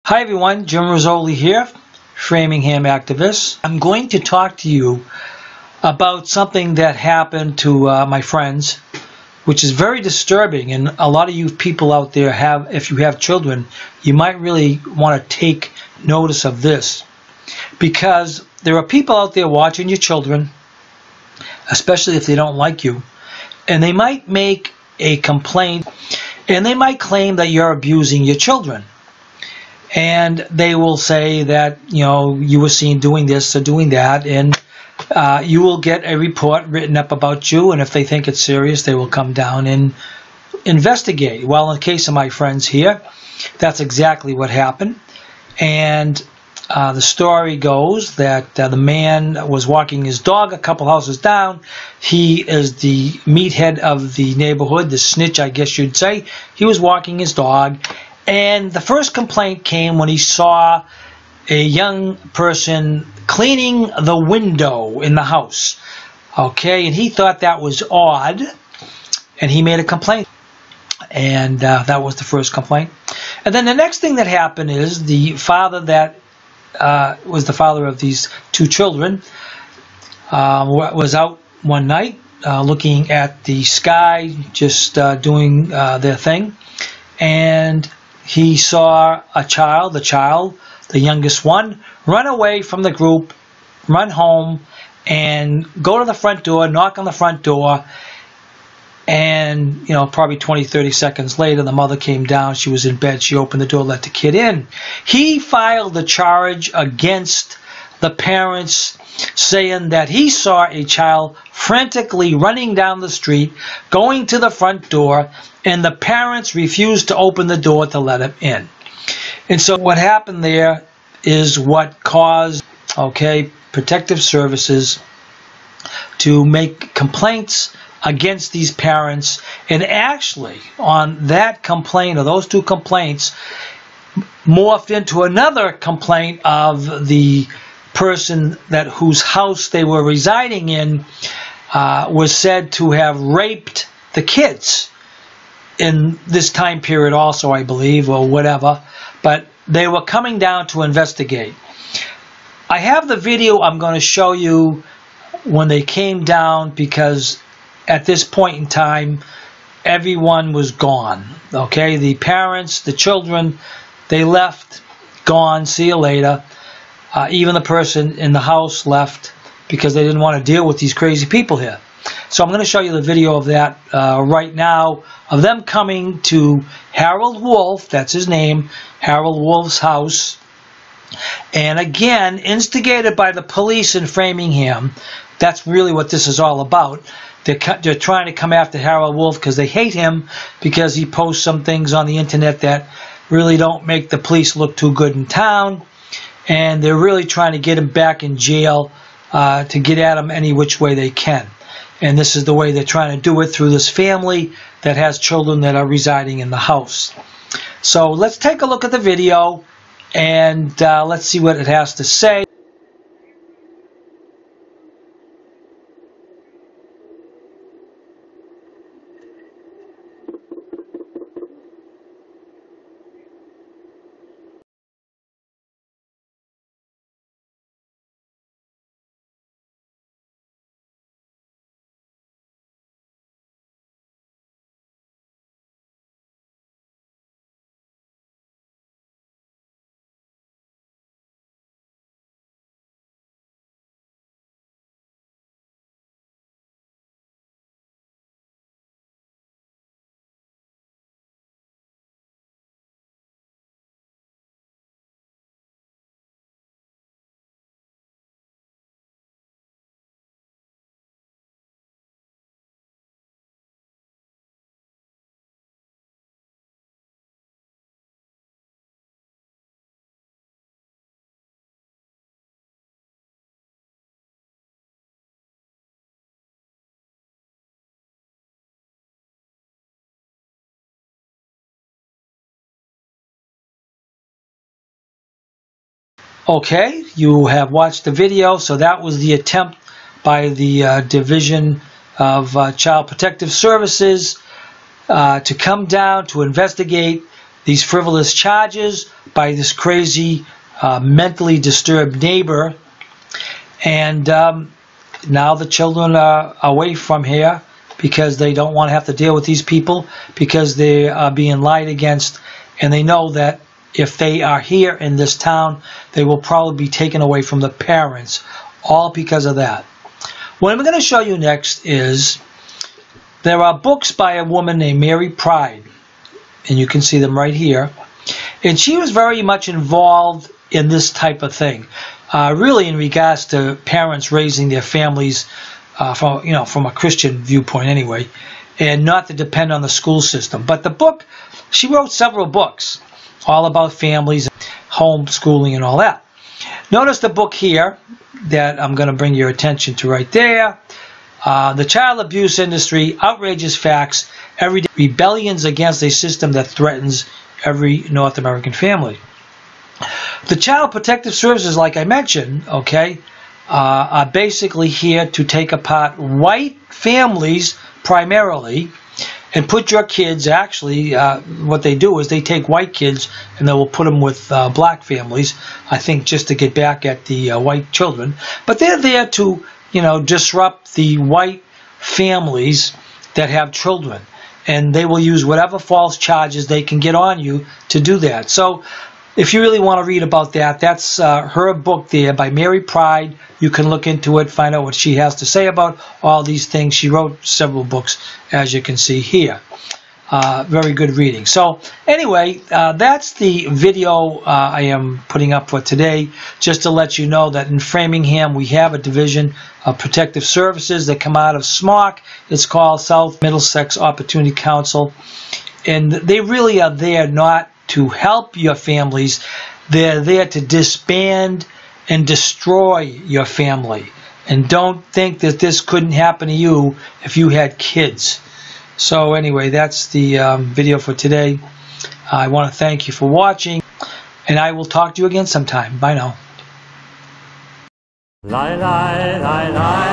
Hi everyone, Jim Rizzoli here, Framingham activist. I'm going to talk to you about something that happened to my friends, which is very disturbing, and a lot of you people out there if you have children, you might really want to take notice of this, because there are people out there watching your children, especially if they don't like you, and they might make a complaint, and they might claim that you're abusing your children. And they will say that, you were seen doing this or doing that, and you will get a report written up about you, and if they think it's serious, they will come down and investigate. Well, in the case of my friends here, that's exactly what happened. And the story goes that the man was walking his dog a couple houses down. He is the meathead of the neighborhood, the snitch, I guess you'd say. He was walking his dog, and the first complaint came when he saw a young person cleaning the window in the house. Okay, and he thought that was odd, and he made a complaint. And that was the first complaint. And then the next thing that happened is the father that was the father of these two children was out one night looking at the sky, just doing their thing, and he saw the youngest one, run away from the group, run home, and go to the front door, knock on the front door, and probably 20-30 seconds later, the mother came down. She was in bed. She opened the door, let the kid in. He filed the charge against the parents, saying that he saw a child frantically running down the street, going to the front door, and the parents refused to open the door to let him in. And so what happened there is what caused, Protective Services to make complaints against these parents. And actually, on that complaint, or those two complaints, morphed into another complaint of the person whose house they were residing in was said to have raped the kids in this time period also, I believe, or whatever. But they were coming down to investigate. I have the video I'm going to show you when they came down, because at this point in time, everyone was gone. Okay, the parents, the children, they left, gone, see you later. Even the person in the house left because they didn't want to deal with these crazy people here. So I'm going to show you the video of that right now, of them coming to Harold Wolf, that's his name, Harold Wolf's house. And again, instigated by the police in Framingham. That's really what this is all about. They're trying to come after Harold Wolf because they hate him, because he posts some things on the internet that really don't make the police look too good in town. And they're really trying to get him back in jail, to get at him any which way they can. And this is the way they're trying to do it, through this family that has children that are residing in the house. So let's take a look at the video, and let's see what it has to say. Okay, you have watched the video. So that was the attempt by the Division of Child Protective Services to come down to investigate these frivolous charges by this crazy, mentally disturbed neighbor. And now the children are away from here because they don't want to have to deal with these people, because they are being lied against, and they know that if they are here in this town, they will probably be taken away from the parents, all because of that. What I'm going to show you next is there are books by a woman named Mary Pride, and you can see them right here. And she was very much involved in this type of thing, really in regards to parents raising their families from a Christian viewpoint anyway, and not to depend on the school system. But the book, she wrote several books all about families, homeschooling, and all that. Notice the book here that I'm going to bring your attention to right there. The child abuse industry, outrageous facts, everyday rebellions against a system that threatens every North American family. The Child Protective Services, like I mentioned, okay, are basically here to take apart white families primarily and put your kids, actually, what they do is they take white kids and they will put them with black families, I think just to get back at the white children. But they're there to, disrupt the white families that have children. And they will use whatever false charges they can get on you to do that. So if you really want to read about that, that's her book there by Mary Pride. You can look into it, find out what she has to say about all these things. She wrote several books, as you can see here. Very good reading. So anyway, that's the video I am putting up for today, just to let you know that in Framingham we have a division of protective services that come out of SMOC. It's called South Middlesex Opportunity Council, and they really are there not to help your families. They're there to disband and destroy your family. And don't think that this couldn't happen to you if you had kids. So anyway, that's the video for today. I want to thank you for watching, and I will talk to you again sometime. Bye now. Lie, lie, lie, lie.